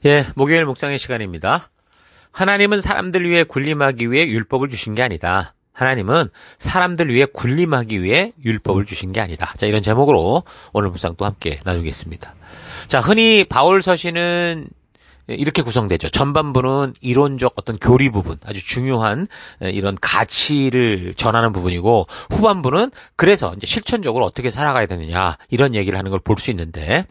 예, 목요일 묵상의 시간입니다. 하나님은 사람들 위해 군림하기 위해 율법을 주신 게 아니다. 하나님은 사람들 위해 군림하기 위해 율법을 주신 게 아니다. 자, 이런 제목으로 오늘 묵상도 함께 나누겠습니다. 자, 흔히 바울 서신은 이렇게 구성되죠. 전반부는 이론적 어떤 교리 부분, 아주 중요한 이런 가치를 전하는 부분이고, 후반부는 그래서 이제 실천적으로 어떻게 살아가야 되느냐, 이런 얘기를 하는 걸 볼 수 있는데,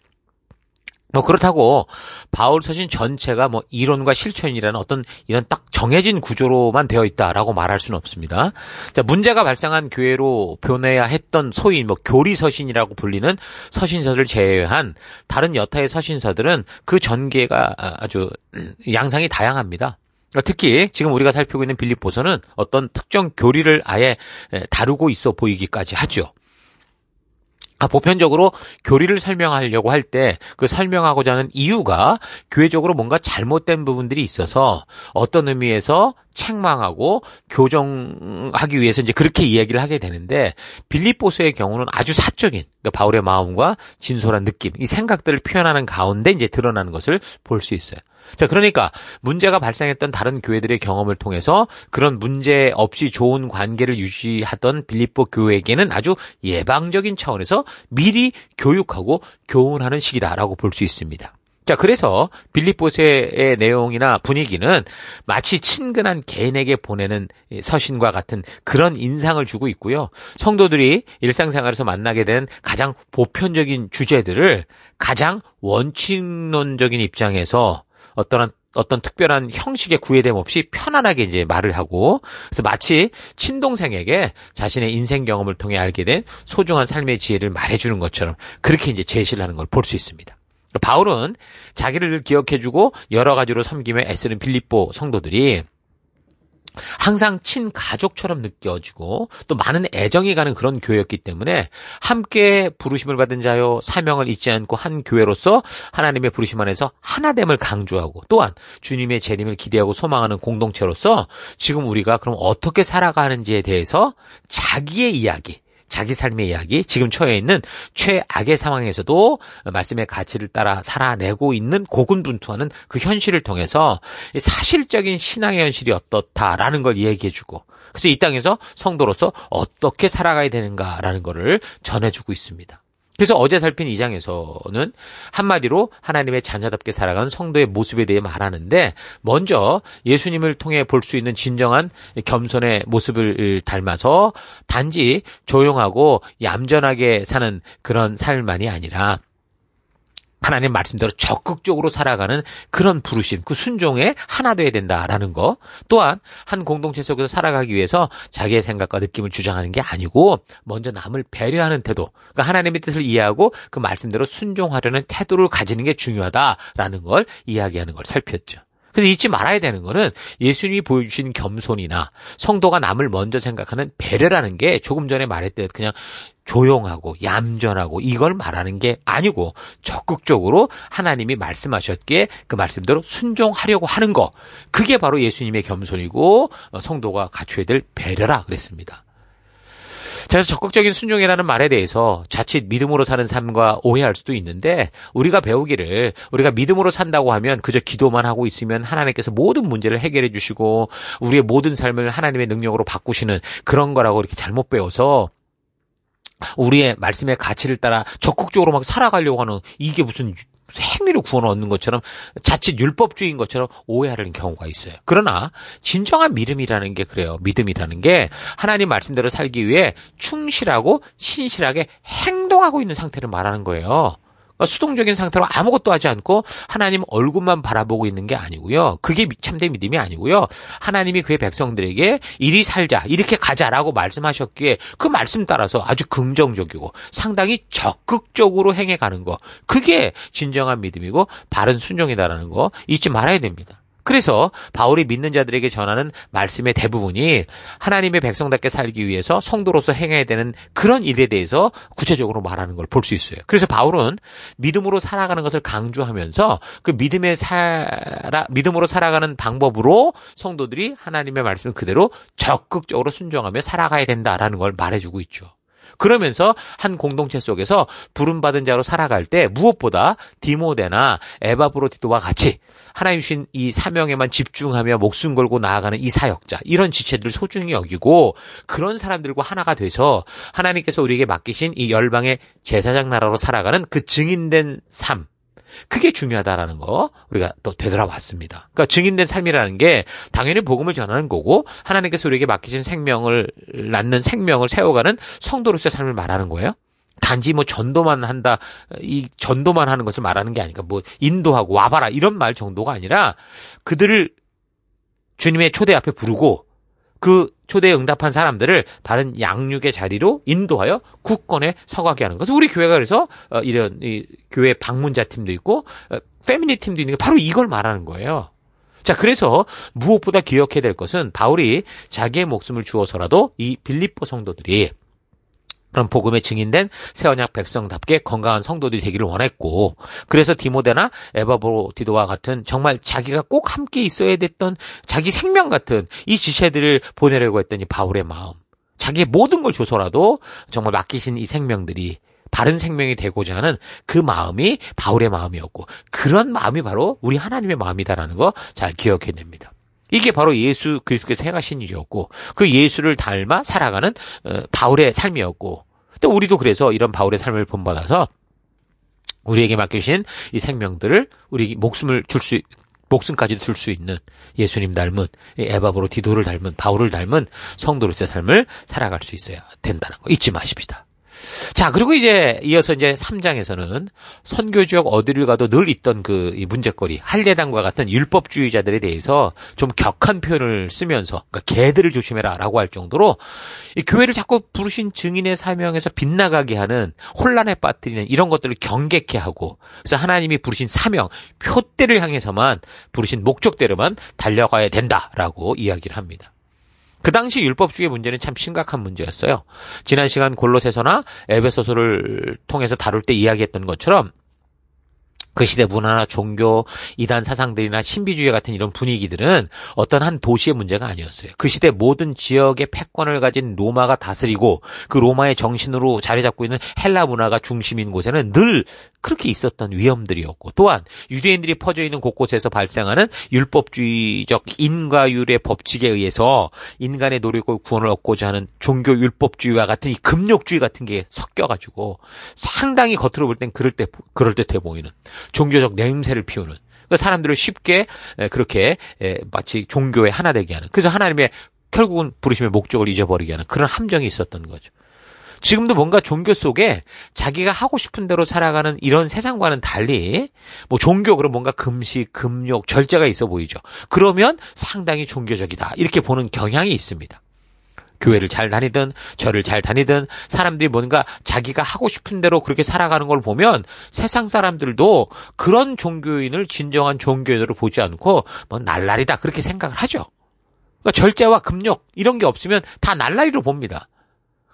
그렇다고 바울 서신 전체가 이론과 실천이라는 어떤 이런 딱 정해진 구조로만 되어 있다라고 말할 수는 없습니다. 자, 문제가 발생한 교회로 변해야 했던 소위 교리 서신이라고 불리는 서신서를 제외한 다른 여타의 서신서들은 그 전개가 아주 양상이 다양합니다. 특히 지금 우리가 살피고 있는 빌립보서는 어떤 특정 교리를 아예 다루고 있어 보이기까지 하죠. 보편적으로 교리를 설명하려고 할 때 그 설명하고자 하는 이유가 교회적으로 뭔가 잘못된 부분들이 있어서 어떤 의미에서 책망하고 교정하기 위해서 이제 그렇게 이야기를 하게 되는데, 빌립보서의 경우는 아주 사적인 그러니까 바울의 마음과 진솔한 느낌, 이 생각들을 표현하는 가운데 이제 드러나는 것을 볼 수 있어요. 자, 그러니까 문제가 발생했던 다른 교회들의 경험을 통해서 그런 문제 없이 좋은 관계를 유지하던 빌립보 교회에게는 아주 예방적인 차원에서 미리 교육하고 교훈하는 시기다라고 볼 수 있습니다. 자, 그래서 빌립보서의 내용이나 분위기는 마치 친근한 개인에게 보내는 서신과 같은 그런 인상을 주고 있고요. 성도들이 일상생활에서 만나게 된 가장 보편적인 주제들을 가장 원칙론적인 입장에서 어떤 특별한 형식의 구애됨 없이 편안하게 이제 말을 하고, 그래서 마치 친동생에게 자신의 인생 경험을 통해 알게 된 소중한 삶의 지혜를 말해주는 것처럼 그렇게 이제 제시를 하는 걸 볼 수 있습니다. 바울은 자기를 기억해주고 여러 가지로 섬김에 애쓰는 빌립보 성도들이 항상 친가족처럼 느껴지고 또 많은 애정이 가는 그런 교회였기 때문에 함께 부르심을 받은 자요 사명을 잊지 않고 한 교회로서 하나님의 부르심 안에서 하나됨을 강조하고, 또한 주님의 재림을 기대하고 소망하는 공동체로서 지금 우리가 그럼 어떻게 살아가는지에 대해서 자기의 이야기, 자기 삶의 이야기, 지금 처해 있는 최악의 상황에서도 말씀의 가치를 따라 살아내고 있는 고군분투하는 그 현실을 통해서 사실적인 신앙의 현실이 어떻다라는 걸 얘기해주고, 그래서 이 땅에서 성도로서 어떻게 살아가야 되는가라는 거를 전해주고 있습니다. 그래서 어제 살핀 2장에서는 한마디로 하나님의 자녀답게 살아가는 성도의 모습에 대해 말하는데, 먼저 예수님을 통해 볼 수 있는 진정한 겸손의 모습을 닮아서 단지 조용하고 얌전하게 사는 그런 삶만이 아니라 하나님 말씀대로 적극적으로 살아가는 그런 부르심, 그 순종에 하나 되어야 된다라는 거. 또한 한 공동체 속에서 살아가기 위해서 자기의 생각과 느낌을 주장하는 게 아니고 먼저 남을 배려하는 태도, 그러니까 하나님의 뜻을 이해하고 그 말씀대로 순종하려는 태도를 가지는 게 중요하다라는 걸 이야기하는 걸 살폈죠. 그래서 잊지 말아야 되는 거는 예수님이 보여주신 겸손이나 성도가 남을 먼저 생각하는 배려라는 게 조금 전에 말했듯 그냥 조용하고 얌전하고 이걸 말하는 게 아니고 적극적으로 하나님이 말씀하셨기에 그 말씀대로 순종하려고 하는 거, 그게 바로 예수님의 겸손이고 성도가 갖춰야 될 배려라 그랬습니다. 그래서 적극적인 순종이라는 말에 대해서 자칫 믿음으로 사는 삶과 오해할 수도 있는데, 우리가 배우기를 우리가 믿음으로 산다고 하면 그저 기도만 하고 있으면 하나님께서 모든 문제를 해결해 주시고 우리의 모든 삶을 하나님의 능력으로 바꾸시는 그런 거라고 이렇게 잘못 배워서 우리의 말씀의 가치를 따라 적극적으로 막 살아가려고 하는, 이게 무슨 행위로 구원을 얻는 것처럼 자칫 율법주의인 것처럼 오해하는 경우가 있어요. 그러나 진정한 믿음이라는 게 그래요. 믿음이라는 게 하나님 말씀대로 살기 위해 충실하고 신실하게 행동하고 있는 상태를 말하는 거예요. 수동적인 상태로 아무것도 하지 않고 하나님 얼굴만 바라보고 있는 게 아니고요. 그게 참된 믿음이 아니고요. 하나님이 그의 백성들에게 이리 살자, 이렇게 가자라고 말씀하셨기에 그 말씀 따라서 아주 긍정적이고 상당히 적극적으로 행해가는 거, 그게 진정한 믿음이고 바른 순종이다라는 거 잊지 말아야 됩니다. 그래서 바울이 믿는 자들에게 전하는 말씀의 대부분이 하나님의 백성답게 살기 위해서 성도로서 행해야 되는 그런 일에 대해서 구체적으로 말하는 걸 볼 수 있어요. 그래서 바울은 믿음으로 살아가는 것을 강조하면서 그 믿음으로 살아가는 방법으로 성도들이 하나님의 말씀을 그대로 적극적으로 순종하며 살아가야 된다라는 걸 말해주고 있죠. 그러면서 한 공동체 속에서 부름받은 자로 살아갈 때 무엇보다 디모데나 에바브로디도와 같이 하나님 주신 이 사명에만 집중하며 목숨 걸고 나아가는 이 사역자, 이런 지체들을 소중히 여기고 그런 사람들과 하나가 돼서 하나님께서 우리에게 맡기신 이 열방의 제사장 나라로 살아가는 그 증인된 삶, 그게 중요하다라는 거 우리가 또 되돌아봤습니다. 그러니까 증인된 삶이라는 게 당연히 복음을 전하는 거고 하나님께서 우리에게 맡기신 생명을 낳는 생명을 세워가는 성도로서의 삶을 말하는 거예요. 단지 뭐 전도만 한다, 이 전도만 하는 것을 말하는 게 아니까 뭐 인도하고 와봐라 이런 말 정도가 아니라 그들을 주님의 초대 앞에 부르고 그 초대에 응답한 사람들을 바른 양육의 자리로 인도하여 굳건에 서가게 하는 것. 우리 교회가 그래서 이런 이 교회 방문자 팀도 있고 패밀리 팀도 있는 게 바로 이걸 말하는 거예요. 자, 그래서 무엇보다 기억해야 될 것은 바울이 자기의 목숨을 주어서라도 이 빌립보 성도들이 그런 복음에 증인된 새 언약 백성답게 건강한 성도들이 되기를 원했고, 그래서 디모데나 에바브로디도와 같은 정말 자기가 꼭 함께 있어야 됐던 자기 생명 같은 이 지체들을 보내려고 했더니 바울의 마음, 자기의 모든 걸 줘서라도 정말 맡기신 이 생명들이 바른 생명이 되고자 하는 그 마음이 바울의 마음이었고, 그런 마음이 바로 우리 하나님의 마음이다라는 거 잘 기억해야 됩니다. 이게 바로 예수 그리스도께서 행하신 일이었고 그 예수를 닮아 살아가는 바울의 삶이었고, 또 우리도 그래서 이런 바울의 삶을 본받아서 우리에게 맡기신 이 생명들을 우리 목숨까지도 줄 수 있는 예수님 닮은 에바브로디도를 닮은 바울을 닮은 성도로서의 삶을 살아갈 수 있어야 된다는 거 잊지 마십시다. 자, 그리고 이제 이어서 이제 3장에서는 선교 지역 어디를 가도 늘 있던 이 문제거리, 할례당과 같은 율법주의자들에 대해서 좀 격한 표현을 쓰면서, 그러니까 개들을 조심해라라고 할 정도로 이 교회를 자꾸 부르신 증인의 사명에서 빗나가게 하는, 혼란에 빠뜨리는 이런 것들을 경계케 하고, 그래서 하나님이 부르신 사명, 표대를 향해서만 부르신 목적대로만 달려가야 된다라고 이야기를 합니다. 그 당시 율법주의 문제는 참 심각한 문제였어요. 지난 시간 골로새서나 에베소서를 통해서 다룰 때 이야기했던 것처럼 그 시대 문화나 종교, 이단 사상들이나 신비주의 같은 이런 분위기들은 어떤 한 도시의 문제가 아니었어요. 그 시대 모든 지역의 패권을 가진 로마가 다스리고 그 로마의 정신으로 자리 잡고 있는 헬라 문화가 중심인 곳에는 늘 그렇게 있었던 위험들이었고, 또한 유대인들이 퍼져 있는 곳곳에서 발생하는 율법주의적 인과율의 법칙에 의해서 인간의 노력과 구원을 얻고자 하는 종교 율법주의와 같은 이 금욕주의 같은 게 섞여가지고 상당히 겉으로 볼 땐 그럴듯해 보이는 종교적 냄새를 피우는, 사람들을 쉽게 그렇게 마치 종교에 하나 되게 하는, 그래서 하나님의 결국은 부르심의 목적을 잊어버리게 하는 그런 함정이 있었던 거죠. 지금도 뭔가 종교 속에 자기가 하고 싶은 대로 살아가는 이런 세상과는 달리 뭐 종교, 그럼 뭔가 금식, 금욕, 절제가 있어 보이죠. 그러면 상당히 종교적이다 이렇게 보는 경향이 있습니다. 교회를 잘 다니든 절을 잘 다니든 사람들이 뭔가 자기가 하고 싶은 대로 그렇게 살아가는 걸 보면 세상 사람들도 그런 종교인을 진정한 종교인으로 보지 않고 뭐 날라리다 그렇게 생각을 하죠. 그러니까 절제와 금욕 이런 게 없으면 다 날라리로 봅니다.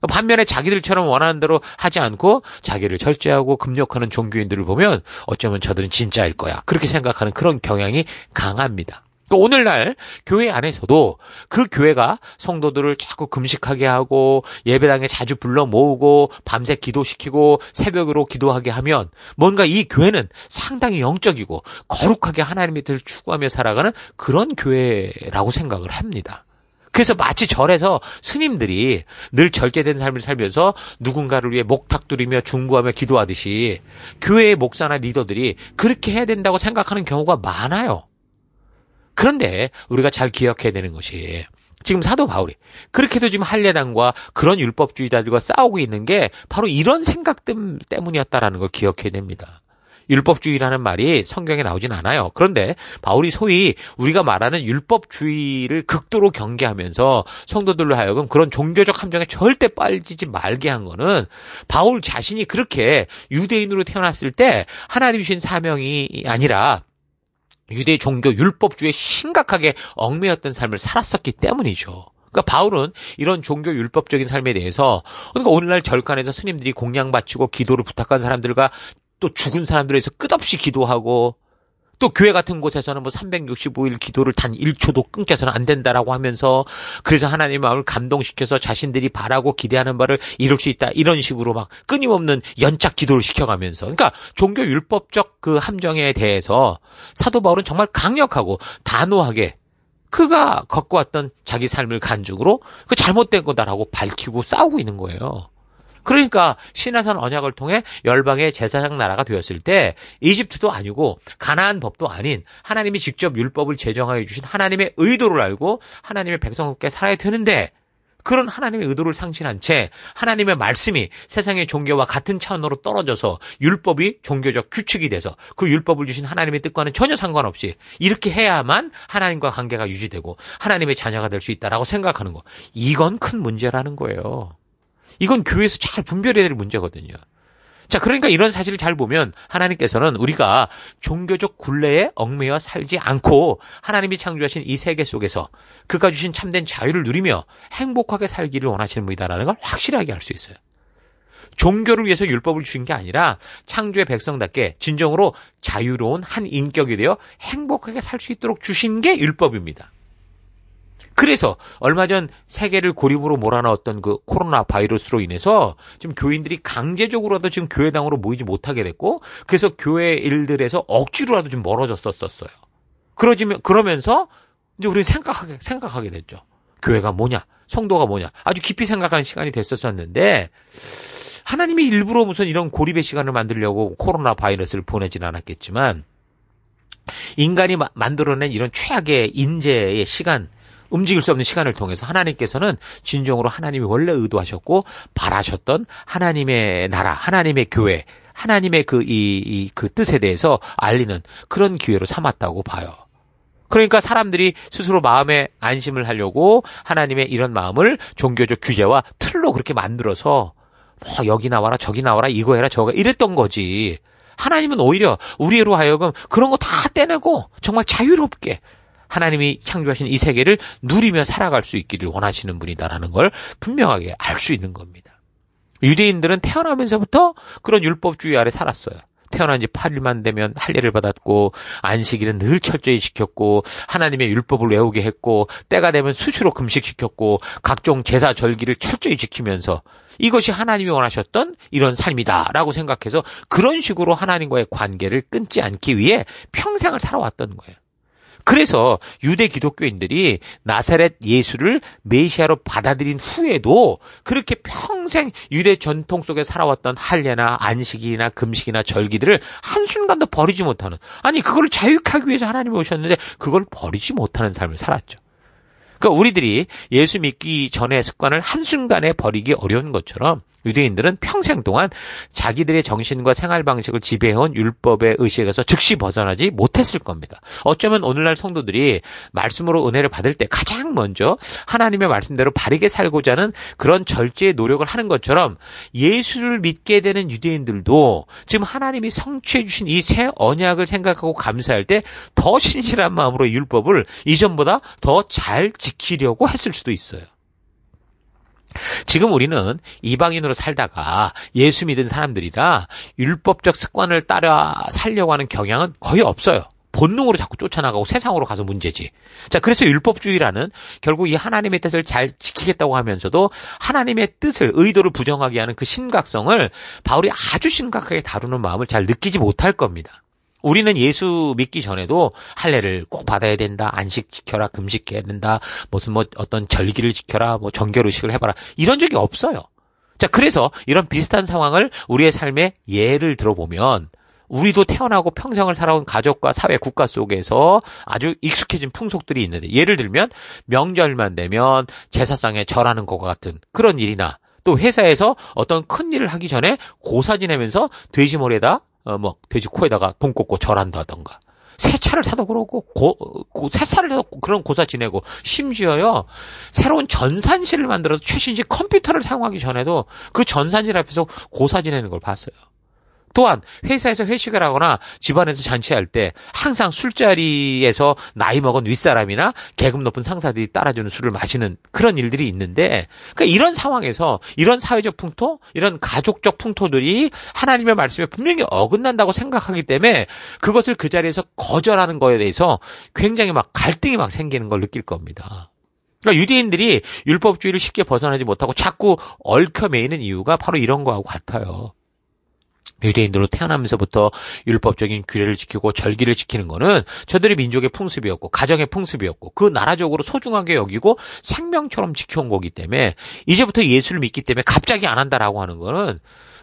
반면에 자기들처럼 원하는 대로 하지 않고 자기를 절제하고 금욕하는 종교인들을 보면 어쩌면 저들은 진짜일 거야 그렇게 생각하는 그런 경향이 강합니다. 오늘날 교회 안에서도 그 교회가 성도들을 자꾸 금식하게 하고 예배당에 자주 불러 모으고 밤새 기도시키고 새벽으로 기도하게 하면 뭔가 이 교회는 상당히 영적이고 거룩하게 하나님의 뜻을 추구하며 살아가는 그런 교회라고 생각을 합니다. 그래서 마치 절에서 스님들이 늘 절제된 삶을 살면서 누군가를 위해 목탁두리며 중보하며 기도하듯이 교회의 목사나 리더들이 그렇게 해야 된다고 생각하는 경우가 많아요. 그런데 우리가 잘 기억해야 되는 것이 지금 사도 바울이 그렇게도 지금 할례당과 그런 율법주의자들과 싸우고 있는 게 바로 이런 생각 때문이었다라는 걸 기억해야 됩니다. 율법주의라는 말이 성경에 나오진 않아요. 그런데 바울이 소위 우리가 말하는 율법주의를 극도로 경계하면서 성도들로 하여금 그런 종교적 함정에 절대 빠지지 말게 한 거는 바울 자신이 그렇게 유대인으로 태어났을 때 하나님이 주신 사명이 아니라 유대 종교 율법주의에 심각하게 얽매였던 삶을 살았었기 때문이죠. 그러니까 바울은 이런 종교 율법적인 삶에 대해서, 그러니까 오늘날 절간에서 스님들이 공양 바치고 기도를 부탁한 사람들과 또 죽은 사람들에서 끝없이 기도하고 또 교회 같은 곳에서는 뭐 365일 기도를 단 1초도 끊겨서는 안 된다라고 하면서 그래서 하나님의 마음을 감동시켜서 자신들이 바라고 기대하는 바를 이룰 수 있다. 이런 식으로 막 끊임없는 연착 기도를 시켜가면서. 그러니까 종교 율법적 그 함정에 대해서 사도 바울은 정말 강력하고 단호하게 그가 겪어왔던 자기 삶을 간증으로 그 잘못된 거다라고 밝히고 싸우고 있는 거예요. 그러니까 시내산 언약을 통해 열방의 제사장 나라가 되었을 때 이집트도 아니고 가나안 법도 아닌 하나님이 직접 율법을 제정하여 주신 하나님의 의도를 알고 하나님의 백성답게 살아야 되는데 그런 하나님의 의도를 상실한 채 하나님의 말씀이 세상의 종교와 같은 차원으로 떨어져서 율법이 종교적 규칙이 돼서 그 율법을 주신 하나님의 뜻과는 전혀 상관없이 이렇게 해야만 하나님과 관계가 유지되고 하나님의 자녀가 될 수 있다라고 생각하는 거. 이건 큰 문제라는 거예요. 이건 교회에서 잘 분별해야 될 문제거든요. 자, 그러니까 이런 사실을 잘 보면 하나님께서는 우리가 종교적 굴레에 얽매여 살지 않고 하나님이 창조하신 이 세계 속에서 그가 주신 참된 자유를 누리며 행복하게 살기를 원하시는 분이다라는 걸 확실하게 알 수 있어요. 종교를 위해서 율법을 주신 게 아니라 창조의 백성답게 진정으로 자유로운 한 인격이 되어 행복하게 살 수 있도록 주신 게 율법입니다. 그래서 얼마 전 세계를 고립으로 몰아넣었던 그 코로나 바이러스로 인해서 지금 교인들이 강제적으로라도 지금 교회당으로 모이지 못하게 됐고 그래서 교회 일들에서 억지로라도 좀 멀어졌었어요. 그러면서 이제 우리는 생각하게 됐죠. 교회가 뭐냐? 성도가 뭐냐? 아주 깊이 생각하는 시간이 됐었는데 하나님이 일부러 무슨 이런 고립의 시간을 만들려고 코로나 바이러스를 보내진 않았겠지만 인간이 만들어낸 이런 최악의 인재의 시간 움직일 수 없는 시간을 통해서 하나님께서는 진정으로 하나님이 원래 의도하셨고 바라셨던 하나님의 나라, 하나님의 교회, 하나님의 그 뜻에 대해서 알리는 그런 기회로 삼았다고 봐요. 그러니까 사람들이 스스로 마음에 안심을 하려고 하나님의 이런 마음을 종교적 규제와 틀로 그렇게 만들어서 뭐 여기 나와라 저기 나와라 이거 해라 저거 이랬던 거지. 하나님은 오히려 우리로 하여금 그런 거 다 떼내고 정말 자유롭게 하나님이 창조하신 이 세계를 누리며 살아갈 수 있기를 원하시는 분이다라는 걸 분명하게 알 수 있는 겁니다. 유대인들은 태어나면서부터 그런 율법주의 아래 살았어요. 태어난 지 8일만 되면 할례를 받았고 안식일은 늘 철저히 지켰고 하나님의 율법을 외우게 했고 때가 되면 수시로 금식시켰고 각종 제사 절기를 철저히 지키면서 이것이 하나님이 원하셨던 이런 삶이다라고 생각해서 그런 식으로 하나님과의 관계를 끊지 않기 위해 평생을 살아왔던 거예요. 그래서 유대 기독교인들이 나사렛 예수를 메시아로 받아들인 후에도 그렇게 평생 유대 전통 속에 살아왔던 할례나 안식일이나 금식이나 절기들을 한순간도 버리지 못하는, 아니 그걸 자유하기 위해서 하나님이 오셨는데 그걸 버리지 못하는 삶을 살았죠. 그러니까 우리들이 예수 믿기 전의 습관을 한순간에 버리기 어려운 것처럼 유대인들은 평생 동안 자기들의 정신과 생활 방식을 지배해온 율법의 의식에서 즉시 벗어나지 못했을 겁니다. 어쩌면 오늘날 성도들이 말씀으로 은혜를 받을 때 가장 먼저 하나님의 말씀대로 바르게 살고자 하는 그런 절제의 노력을 하는 것처럼 예수를 믿게 되는 유대인들도 지금 하나님이 성취해 주신 이 새 언약을 생각하고 감사할 때 더 신실한 마음으로 율법을 이전보다 더 잘 지키려고 했을 수도 있어요. 지금 우리는 이방인으로 살다가 예수 믿은 사람들이라 율법적 습관을 따라 살려고 하는 경향은 거의 없어요. 본능으로 자꾸 쫓아나가고 세상으로 가서 문제지. 자, 그래서 율법주의라는 결국 이 하나님의 뜻을 잘 지키겠다고 하면서도 하나님의 뜻을, 의도를 부정하게 하는 그 심각성을 바울이 아주 심각하게 다루는 마음을 잘 느끼지 못할 겁니다. 우리는 예수 믿기 전에도 할례를 꼭 받아야 된다, 안식 지켜라, 금식해야 된다, 무슨 어떤 절기를 지켜라, 정결의식을 해봐라, 이런 적이 없어요. 자, 그래서 이런 비슷한 상황을 우리의 삶에 예를 들어보면 우리도 태어나고 평생을 살아온 가족과 사회, 국가 속에서 아주 익숙해진 풍속들이 있는데, 예를 들면 명절만 되면 제사상에 절하는 것과 같은 그런 일이나, 또 회사에서 어떤 큰 일을 하기 전에 고사 지내면서 돼지 머리에다 돼지 코에다가 돈 꽂고 절한다던가, 새 차를 사도 그러고, 새살을 사도 그런 고사 지내고, 심지어요, 새로운 전산실을 만들어서 최신식 컴퓨터를 사용하기 전에도 그 전산실 앞에서 고사 지내는 걸 봤어요. 또한 회사에서 회식을 하거나 집안에서 잔치할 때 항상 술자리에서 나이 먹은 윗사람이나 계급 높은 상사들이 따라주는 술을 마시는 그런 일들이 있는데, 그러니까 이런 상황에서 이런 사회적 풍토, 이런 가족적 풍토들이 하나님의 말씀에 분명히 어긋난다고 생각하기 때문에 그것을 그 자리에서 거절하는 거에 대해서 굉장히 막 갈등이 막 생기는 걸 느낄 겁니다. 그러니까 유대인들이 율법주의를 쉽게 벗어나지 못하고 자꾸 얽혀매이는 이유가 바로 이런 거하고 같아요. 유대인들로 태어나면서부터 율법적인 규례를 지키고 절기를 지키는 거는 저들의 민족의 풍습이었고 가정의 풍습이었고 그 나라적으로 소중하게 여기고 생명처럼 지켜온 거기 때문에 이제부터 예수를 믿기 때문에 갑자기 안 한다라고 하는 거는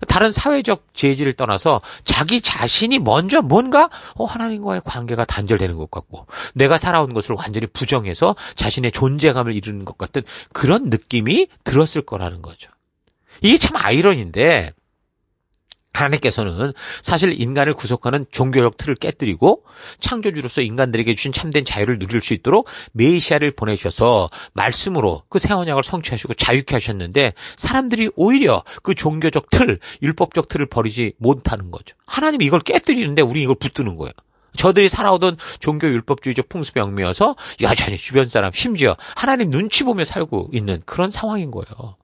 다른 사회적 재질을 떠나서 자기 자신이 먼저 뭔가 하나님과의 관계가 단절되는 것 같고 내가 살아온 것을 완전히 부정해서 자신의 존재감을 이루는 것 같은 그런 느낌이 들었을 거라는 거죠. 이게 참 아이러니인데 하나님께서는 사실 인간을 구속하는 종교적 틀을 깨뜨리고 창조주로서 인간들에게 주신 참된 자유를 누릴 수 있도록 메시아를 보내셔서 말씀으로 그 새 언약을 성취하시고 자유케 하셨는데 사람들이 오히려 그 종교적 틀, 율법적 틀을 버리지 못하는 거죠. 하나님이 이걸 깨뜨리는데 우리 이걸 붙드는 거예요. 저들이 살아오던 종교 율법주의적 풍습의 얽매여서 여전히 주변 사람 심지어 하나님 눈치 보며 살고 있는 그런 상황인 거예요.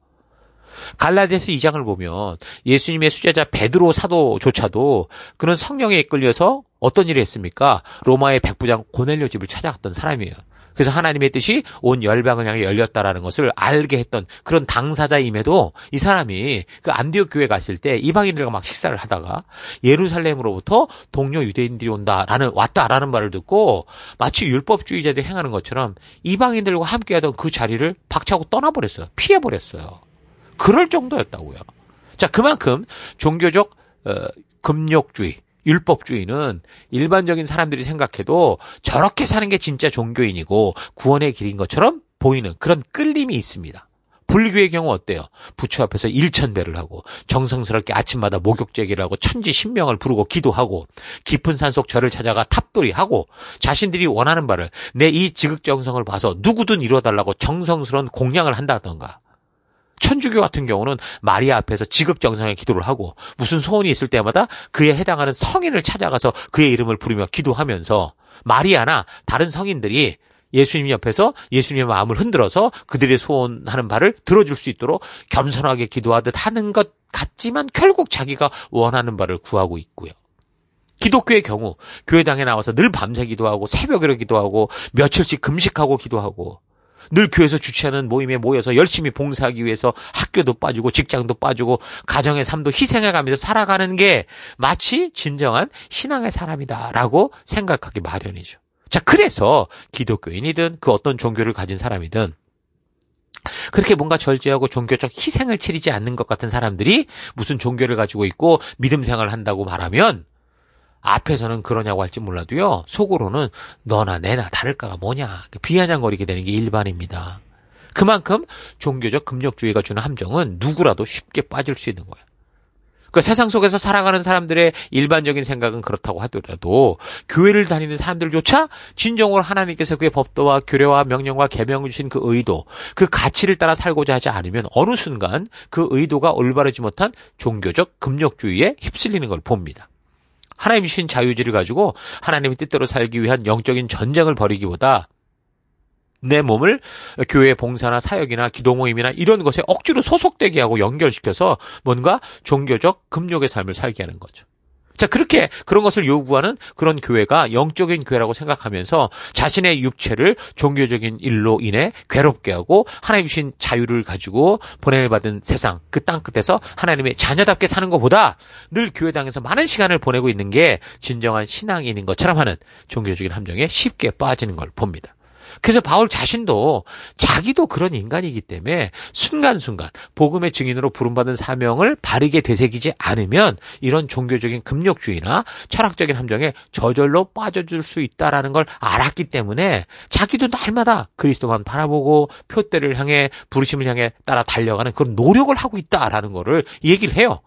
갈라디아서 2장을 보면 예수님의 수제자 베드로 사도조차도 그런 성령에 이끌려서 어떤 일을 했습니까? 로마의 백부장 고넬료 집을 찾아갔던 사람이에요. 그래서 하나님의 뜻이 온 열방을 향해 열렸다라는 것을 알게 했던 그런 당사자임에도 이 사람이 그 안디옥 교회 갔을 때 이방인들과 막 식사를 하다가 예루살렘으로부터 동료 유대인들이 왔다라는 말을 듣고 마치 율법주의자들이 행하는 것처럼 이방인들과 함께하던 그 자리를 박차고 떠나버렸어요. 피해버렸어요. 그럴 정도였다고요. 자, 그만큼 종교적 금욕주의, 율법주의는 일반적인 사람들이 생각해도 저렇게 사는 게 진짜 종교인이고 구원의 길인 것처럼 보이는 그런 끌림이 있습니다. 불교의 경우 어때요? 부처 앞에서 일천배를 하고 정성스럽게 아침마다 목욕제기를 하고 천지신명을 부르고 기도하고 깊은 산속 절을 찾아가 탑돌이하고 자신들이 원하는 바를 내 이 지극정성을 봐서 누구든 이루어달라고 정성스러운 공양을 한다던가, 천주교 같은 경우는 마리아 앞에서 지극정성의 기도를 하고 무슨 소원이 있을 때마다 그에 해당하는 성인을 찾아가서 그의 이름을 부르며 기도하면서 마리아나 다른 성인들이 예수님 옆에서 예수님의 마음을 흔들어서 그들의 소원하는 바를 들어줄 수 있도록 겸손하게 기도하듯 하는 것 같지만 결국 자기가 원하는 바를 구하고 있고요. 기독교의 경우 교회당에 나와서 늘 밤새 기도하고 새벽으로 기도하고 며칠씩 금식하고 기도하고 늘 교회에서 주최하는 모임에 모여서 열심히 봉사하기 위해서 학교도 빠지고 직장도 빠지고 가정의 삶도 희생해가면서 살아가는 게 마치 진정한 신앙의 사람이다라고 생각하기 마련이죠. 자, 그래서 기독교인이든 그 어떤 종교를 가진 사람이든 그렇게 뭔가 절제하고 종교적 희생을 치르지 않는 것 같은 사람들이 무슨 종교를 가지고 있고 믿음 생활을 한다고 말하면 앞에서는 그러냐고 할지 몰라도요, 속으로는 너나 내나 다를까가 뭐냐 비아냥거리게 되는 게 일반입니다. 그만큼 종교적 금욕주의가 주는 함정은 누구라도 쉽게 빠질 수 있는 거예요. 그 세상 속에서 살아가는 사람들의 일반적인 생각은 그렇다고 하더라도 교회를 다니는 사람들조차 진정으로 하나님께서 그의 법도와 규례와 명령과 계명을 주신 그 의도, 그 가치를 따라 살고자 하지 않으면 어느 순간 그 의도가 올바르지 못한 종교적 금욕주의에 휩쓸리는 걸 봅니다. 하나님 주신 자유의지를 가지고 하나님의 뜻대로 살기 위한 영적인 전쟁을 벌이기보다 내 몸을 교회 봉사나 사역이나 기도 모임이나 이런 것에 억지로 소속되게 하고 연결시켜서 뭔가 종교적 금욕의 삶을 살게 하는 거죠. 자, 그렇게 그런 것을 요구하는 그런 교회가 영적인 교회라고 생각하면서 자신의 육체를 종교적인 일로 인해 괴롭게 하고 하나님 주신 자유를 가지고 보냄을 받은 세상 그 땅 끝에서 하나님의 자녀답게 사는 것보다 늘 교회당에서 많은 시간을 보내고 있는 게 진정한 신앙인인 것처럼 하는 종교적인 함정에 쉽게 빠지는 걸 봅니다. 그래서 바울 자신도 자기도 그런 인간이기 때문에 순간순간 복음의 증인으로 부름받은 사명을 바르게 되새기지 않으면 이런 종교적인 금욕주의나 철학적인 함정에 저절로 빠져줄 수 있다라는 걸 알았기 때문에 자기도 날마다 그리스도만 바라보고 표대를 향해 부르심을 향해 따라 달려가는 그런 노력을 하고 있다라는 거를 얘기를 해요.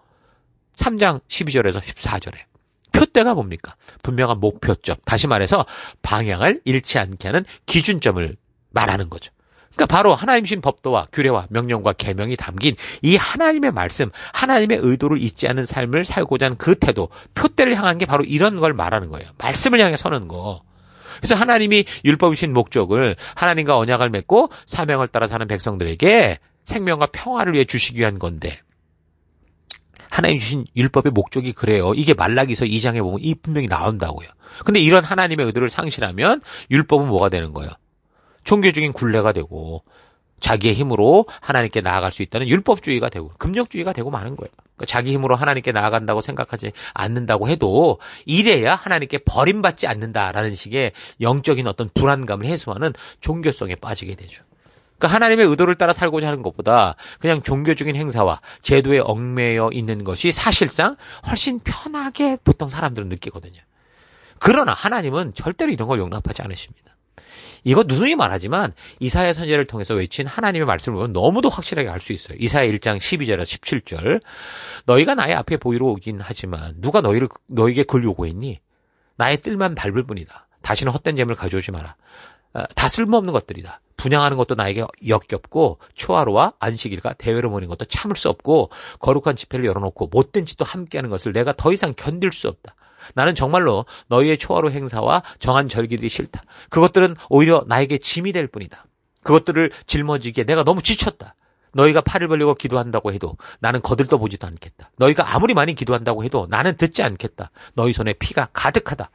3장 12절에서 14절에. 표대가 뭡니까? 분명한 목표점. 다시 말해서 방향을 잃지 않게 하는 기준점을 말하는 거죠. 그러니까 바로 하나님 주신 법도와 규례와 명령과 계명이 담긴 이 하나님의 말씀, 하나님의 의도를 잊지 않는 삶을 살고자 하는 그 태도, 표대를 향한 게 바로 이런 걸 말하는 거예요. 말씀을 향해 서는 거. 그래서 하나님이 율법을 주신 목적을 하나님과 언약을 맺고 사명을 따라 사는 백성들에게 생명과 평화를 위해 주시기 위한 건데 하나님 주신 율법의 목적이 그래요. 이게 말라기서 2장에 보면 이 분명히 나온다고요. 근데 이런 하나님의 의도를 상실하면 율법은 뭐가 되는 거예요? 종교적인 굴레가 되고 자기의 힘으로 하나님께 나아갈 수 있다는 율법주의가 되고 금욕주의가 되고 마는 거예요. 그러니까 자기 힘으로 하나님께 나아간다고 생각하지 않는다고 해도 이래야 하나님께 버림받지 않는다라는 식의 영적인 어떤 불안감을 해소하는 종교성에 빠지게 되죠. 그러니까 하나님의 의도를 따라 살고자 하는 것보다 그냥 종교적인 행사와 제도에 얽매여 있는 것이 사실상 훨씬 편하게 보통 사람들은 느끼거든요. 그러나 하나님은 절대로 이런 걸 용납하지 않으십니다. 이거 누누이 말하지만 이사야 선지자를 통해서 외친 하나님의 말씀을 보면 너무도 확실하게 알 수 있어요. 이사야 1장 12절에서 17절. 너희가 나의 앞에 보이러 오긴 하지만 누가 너에게 그걸 요구했니? 나의 뜰만 밟을 뿐이다. 다시는 헛된 재물을 가져오지 마라. 다 쓸모없는 것들이다. 분양하는 것도 나에게 역겹고 초하루와 안식일과 대회로 모이는 것도 참을 수 없고 거룩한 집회를 열어놓고 못된 짓도 함께하는 것을 내가 더 이상 견딜 수 없다. 나는 정말로 너희의 초하루 행사와 정한 절기들이 싫다. 그것들은 오히려 나에게 짐이 될 뿐이다. 그것들을 짊어지기에 내가 너무 지쳤다. 너희가 팔을 벌리고 기도한다고 해도 나는 거들떠 보지도 않겠다. 너희가 아무리 많이 기도한다고 해도 나는 듣지 않겠다. 너희 손에 피가 가득하다.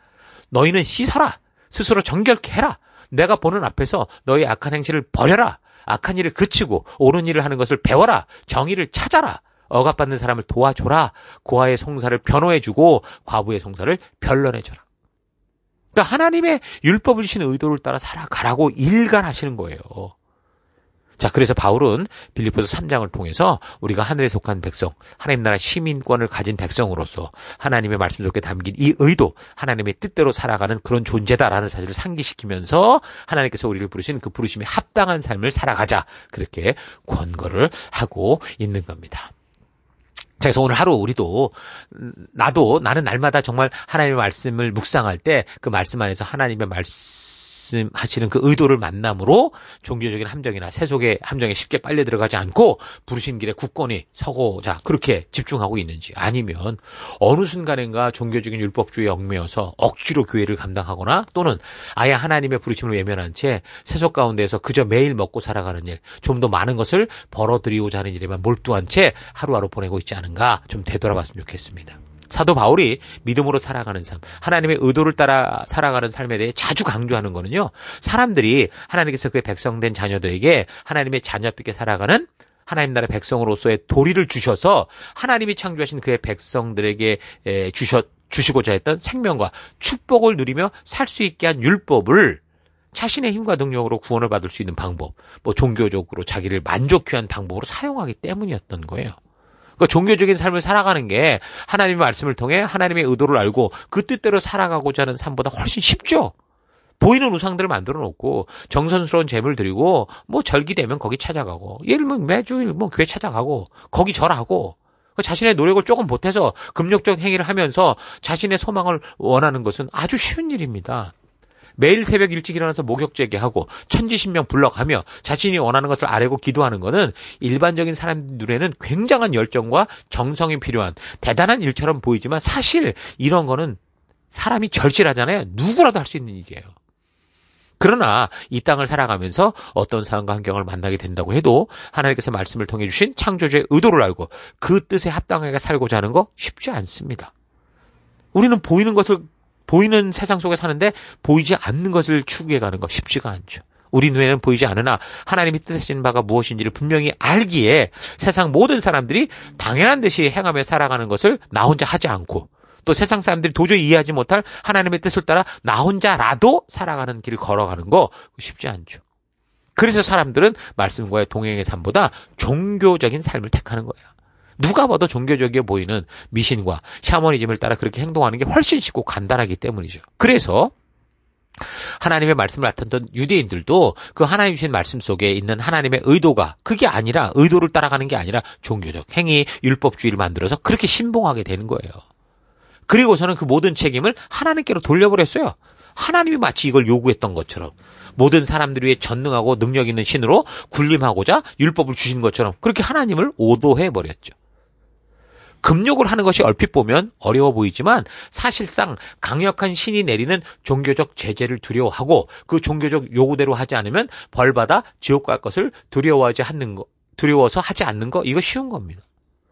너희는 씻어라. 스스로 정결케 해라. 내가 보는 앞에서 너희 악한 행실을 버려라. 악한 일을 그치고 옳은 일을 하는 것을 배워라. 정의를 찾아라. 억압받는 사람을 도와줘라. 고아의 송사를 변호해주고 과부의 송사를 변론해줘라. 그러니까 하나님의 율법을 주신 의도를 따라 살아가라고 일관하시는 거예요. 자, 그래서 바울은 빌립보서 3장을 통해서 우리가 하늘에 속한 백성, 하나님 나라 시민권을 가진 백성으로서 하나님의 말씀 속에 담긴 이 의도, 하나님의 뜻대로 살아가는 그런 존재다라는 사실을 상기시키면서 하나님께서 우리를 부르신 그 부르심에 합당한 삶을 살아가자. 그렇게 권고를 하고 있는 겁니다. 자, 그래서 오늘 하루 우리도 나는 날마다 정말 하나님의 말씀을 묵상할 때 그 말씀 안에서 하나님의 말씀하시는 그 의도를 만남으로 종교적인 함정이나 세속의 함정에 쉽게 빨려 들어가지 않고 부르신 길에 굳건히 서고자 그렇게 집중하고 있는지, 아니면 어느 순간인가 종교적인 율법주의에 얽매여서 억지로 교회를 감당하거나 또는 아예 하나님의 부르심을 외면한 채 세속 가운데에서 그저 매일 먹고 살아가는 일, 좀 더 많은 것을 벌어들이고자 하는 일에만 몰두한 채 하루하루 보내고 있지 않은가 좀 되돌아봤으면 좋겠습니다. 사도 바울이 믿음으로 살아가는 삶, 하나님의 의도를 따라 살아가는 삶에 대해 자주 강조하는 거는요, 사람들이 하나님께서 그의 백성된 자녀들에게 하나님의 자녀답게 살아가는 하나님 나라의 백성으로서의 도리를 주셔서 하나님이 창조하신 그의 백성들에게 주시고자 했던 생명과 축복을 누리며 살 수 있게 한 율법을 자신의 힘과 능력으로 구원을 받을 수 있는 방법, 종교적으로 자기를 만족케 한 방법으로 사용하기 때문이었던 거예요. 그 종교적인 삶을 살아가는 게 하나님의 말씀을 통해 하나님의 의도를 알고 그 뜻대로 살아가고자 하는 삶보다 훨씬 쉽죠. 보이는 우상들을 만들어 놓고 정성스러운 제물 드리고 절기 되면 거기 찾아가고, 예를 들면 매주일 교회 찾아가고 거기 절하고, 자신의 노력을 조금 보태서 금욕적 행위를 하면서 자신의 소망을 원하는 것은 아주 쉬운 일입니다. 매일 새벽 일찍 일어나서 목욕제기하고 천지신명 불러가며 자신이 원하는 것을 아뢰고 기도하는 것은 일반적인 사람 눈에는 굉장한 열정과 정성이 필요한 대단한 일처럼 보이지만 사실 이런 거는 사람이 절실하잖아요. 누구라도 할 수 있는 일이에요. 그러나 이 땅을 살아가면서 어떤 상황과 환경을 만나게 된다고 해도 하나님께서 말씀을 통해 주신 창조주의 의도를 알고 그 뜻에 합당하게 살고자 하는 거 쉽지 않습니다. 우리는 보이는 세상 속에 사는데 보이지 않는 것을 추구해가는 거 쉽지가 않죠. 우리 눈에는 보이지 않으나 하나님이 뜻하시는 바가 무엇인지를 분명히 알기에 세상 모든 사람들이 당연한 듯이 행하며 살아가는 것을 나 혼자 하지 않고, 또 세상 사람들이 도저히 이해하지 못할 하나님의 뜻을 따라 나 혼자라도 살아가는 길을 걸어가는 거 쉽지 않죠. 그래서 사람들은 말씀과의 동행의 삶보다 종교적인 삶을 택하는 거예요. 누가 봐도 종교적이어 보이는 미신과 샤머니즘을 따라 그렇게 행동하는 게 훨씬 쉽고 간단하기 때문이죠. 그래서 하나님의 말씀을 맡았던 유대인들도 그 하나님 주신 말씀 속에 있는 하나님의 의도가 그게 아니라, 의도를 따라가는 게 아니라 종교적 행위, 율법주의를 만들어서 그렇게 신봉하게 되는 거예요. 그리고서는 그 모든 책임을 하나님께로 돌려버렸어요. 하나님이 마치 이걸 요구했던 것처럼 모든 사람들 위해 전능하고 능력 있는 신으로 군림하고자 율법을 주신 것처럼 그렇게 하나님을 오도해버렸죠. 금욕을 하는 것이 얼핏 보면 어려워 보이지만 사실상 강력한 신이 내리는 종교적 제재를 두려워하고 그 종교적 요구대로 하지 않으면 벌받아 지옥 갈 것을 두려워서 하지 않는 거, 이거 쉬운 겁니다.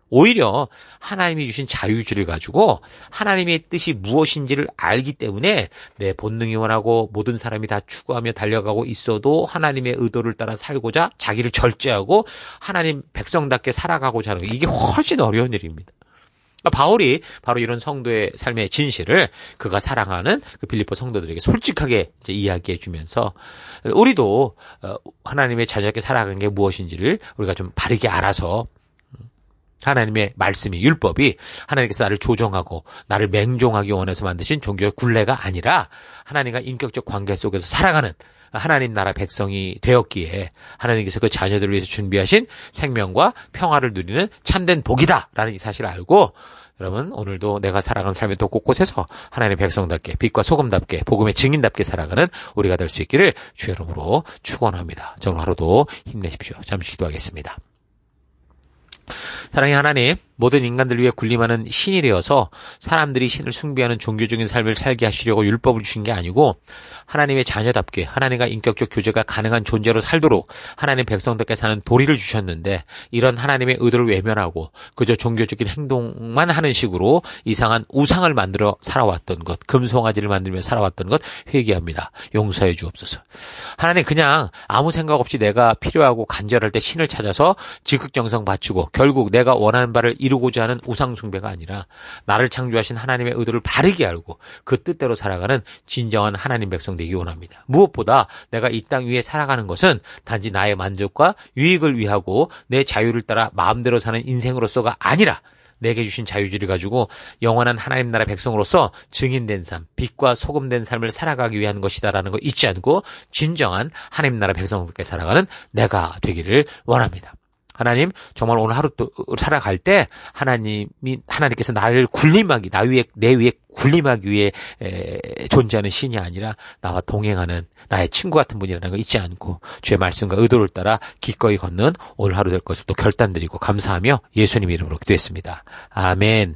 오히려 하나님이 주신 자유의지를 가지고 하나님의 뜻이 무엇인지를 알기 때문에 내 본능이 원하고 모든 사람이 다 추구하며 달려가고 있어도 하나님의 의도를 따라 살고자 자기를 절제하고 하나님 백성답게 살아가고자 하는 거, 이게 훨씬 어려운 일입니다. 바울이 바로 이런 성도의 삶의 진실을 그가 사랑하는 그 빌립보 성도들에게 솔직하게 이제 이야기해 주면서 우리도 하나님의 자녀답게 살아가는 게 무엇인지를 우리가 좀 바르게 알아서 하나님의 말씀이, 율법이 하나님께서 나를 조정하고 나를 맹종하기 원해서 만드신 종교의 굴레가 아니라 하나님과 인격적 관계 속에서 살아가는 하나님 나라 백성이 되었기에 하나님께서 그 자녀들을 위해서 준비하신 생명과 평화를 누리는 참된 복이다라는 이 사실을 알고, 여러분 오늘도 내가 살아가는 삶의 또 곳곳에서 하나님의 백성답게 빛과 소금답게 복음의 증인답게 살아가는 우리가 될 수 있기를 주의 이름으로 축원합니다. 오늘 하루도 힘내십시오. 잠시 기도하겠습니다. 사랑의 하나님, 모든 인간들 위해 군림하는 신이 되어서 사람들이 신을 숭배하는 종교적인 삶을 살게 하시려고 율법을 주신 게 아니고 하나님의 자녀답게 하나님과 인격적 교제가 가능한 존재로 살도록 하나님 백성답게 사는 도리를 주셨는데, 이런 하나님의 의도를 외면하고 그저 종교적인 행동만 하는 식으로 이상한 우상을 만들어 살아왔던 것, 금송아지를 만들며 살아왔던 것 회개합니다. 용서해 주옵소서. 하나님, 그냥 아무 생각 없이 내가 필요하고 간절할 때 신을 찾아서 지극정성 바치고 결국 내가 원하는 바를 이루고자 하는 우상 숭배가 아니라 나를 창조하신 하나님의 의도를 바르게 알고 그 뜻대로 살아가는 진정한 하나님 백성 되기 원합니다. 무엇보다 내가 이 땅 위에 살아가는 것은 단지 나의 만족과 유익을 위하고 내 자유를 따라 마음대로 사는 인생으로서가 아니라 내게 주신 자유지를 가지고 영원한 하나님 나라 백성으로서 증인된 삶, 빛과 소금된 삶을 살아가기 위한 것이다라는 거 잊지 않고 진정한 하나님 나라 백성답게 살아가는 내가 되기를 원합니다. 하나님, 정말 오늘 하루 또 살아갈 때 하나님께서 나를 군림하기, 내 위에 군림하기 위해 존재하는 신이 아니라 나와 동행하는 나의 친구 같은 분이라는 거 잊지 않고 주의 말씀과 의도를 따라 기꺼이 걷는 오늘 하루 될 것을 또 결단드리고 감사하며 예수님 이름으로 기도했습니다. 아멘.